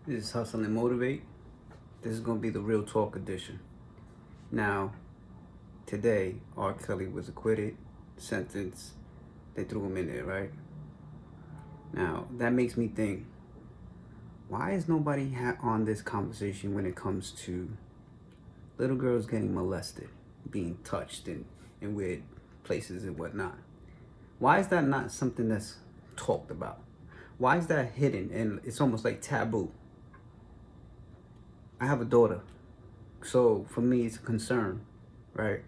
This is Hustle and Motivate. This is going to be the Real Talk edition. Now, today, R. Kelly was acquitted, sentenced. They threw him in there, right? Now, that makes me think, why is nobody on this conversation when it comes to little girls getting molested, being touched in weird places and whatnot? Why is that not something that's talked about? Why is that hidden and it's almost like taboo? I have a daughter, so for me it's a concern, right?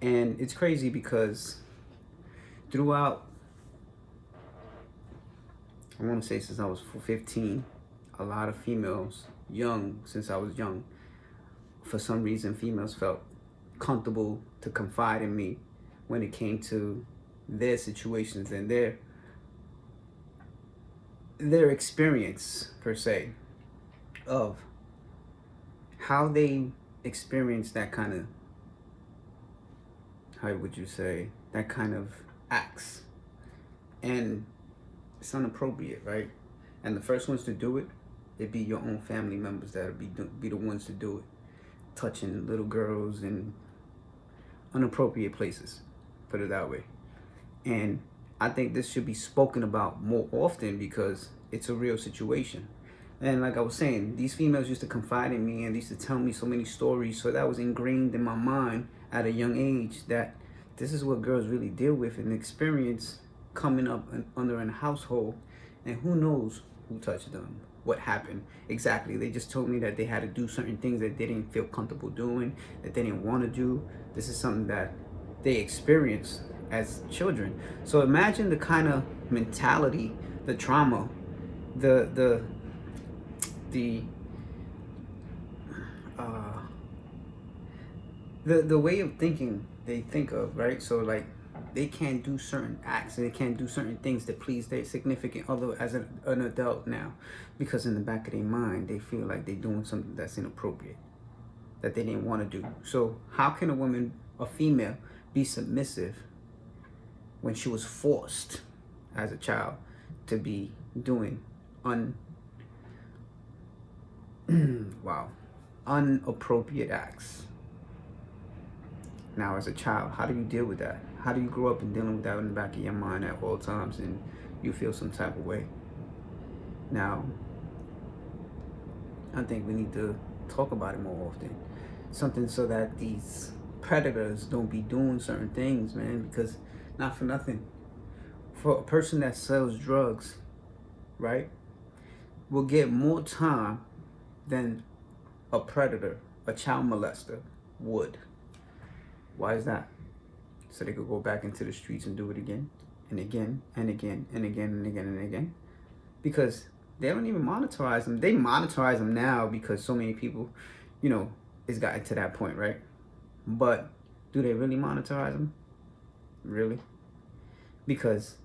And it's crazy because throughout, I want to say since I was 15, a lot of females, since I was young, for some reason females felt comfortable to confide in me when it came to their situations and their experience per se of how they experience that kind of, how would you say, that kind of acts. And it's inappropriate, right? And the first ones to do it, it'd be your own family members that'll be the ones to do it, touching little girls in inappropriate places, put it that way. And I think this should be spoken about more often because it's a real situation. And like I was saying, these females used to confide in me and they used to tell me so many stories. So that was ingrained in my mind at a young age that this is what girls really deal with and experience coming up under a household. And who knows who touched them, what happened exactly. They just told me that they had to do certain things that they didn't feel comfortable doing, that they didn't want to do. This is something that they experienced as children. So imagine the kind of mentality, the trauma, the the uh, the way of thinking they think of, right? So like they can't do certain acts and they can't do certain things to please their significant other as an adult now, because in the back of their mind they feel like they're doing something that's inappropriate that they didn't want to do. So how can a female, be submissive when she was forced as a child to be doing unappropriate acts? Now, as a child, how do you deal with that? How do you grow up and dealing with that in the back of your mind at all times and you feel some type of way? Now, I think we need to talk about it more often. Something so that these predators don't be doing certain things, man, because not for nothing. For a person that sells drugs, right, will get more time than a predator, a child molester would. Why is that? So they could go back into the streets and do it again and again and again and again and again and again. Because they don't even monetize them. They monetize them now because so many people, it's gotten to that point, right? But do they really monetize them? Really? Because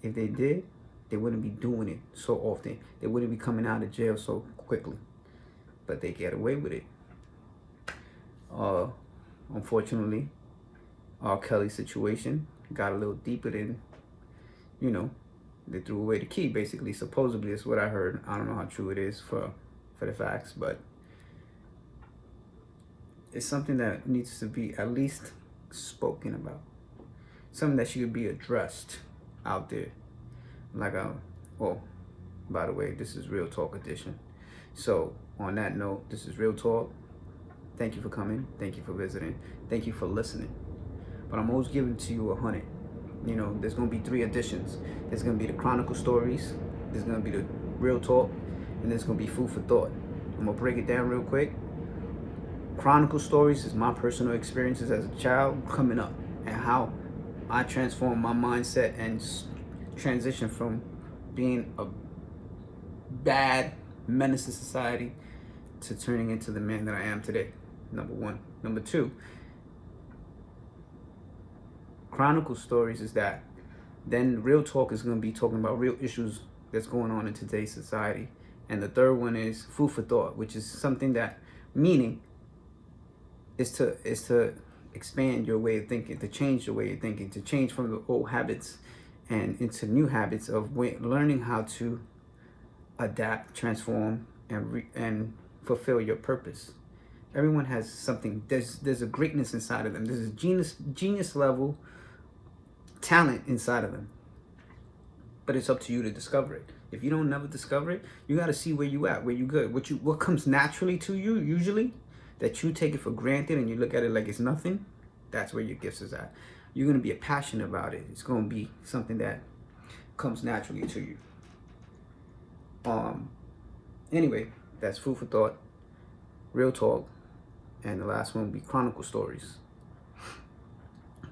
if they did, they wouldn't be doing it so often. They wouldn't be coming out of jail so quickly. But they get away with it. Unfortunately, R. Kelly's situation got a little deeper than, they threw away the key, basically. Supposedly, is what I heard. I don't know how true it is for the facts, but it's something that needs to be at least spoken about. Something that should be addressed out there. By the way, this is Real Talk Edition. So, on that note, this is Real Talk. Thank you for coming. Thank you for visiting. Thank you for listening. But I'm always giving to you 100. There's going to be 3 editions. There's going to be the Chronicle Stories. There's going to be the Real Talk. And there's going to be Food for Thought. I'm going to break it down real quick. Chronicle Stories is my personal experiences as a child coming up and how I transformed my mindset and transition from being a bad menace to society to turning into the man that I am today. Number 1. Number 2, Chronicle Stories is that then Real Talk is going to be talking about real issues that's going on in today's society. And the third one is Food for Thought, which is something that, meaning is to expand your way of thinking, to change your way of thinking, to change from the old habits and into new habits of learning how to adapt, transform, and fulfill your purpose. Everyone has something. There's a greatness inside of them. There's a genius level talent inside of them. But it's up to you to discover it. If you don't never discover it, you got to see where you at, where you good, what comes naturally to you usually, that you take it for granted and you look at it like it's nothing. That's where your gifts is at. You're gonna be passionate about it. It's gonna be something that comes naturally to you. Anyway, that's food for thought, real talk, and the last one will be Chronicle Stories.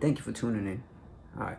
Thank you for tuning in. All right.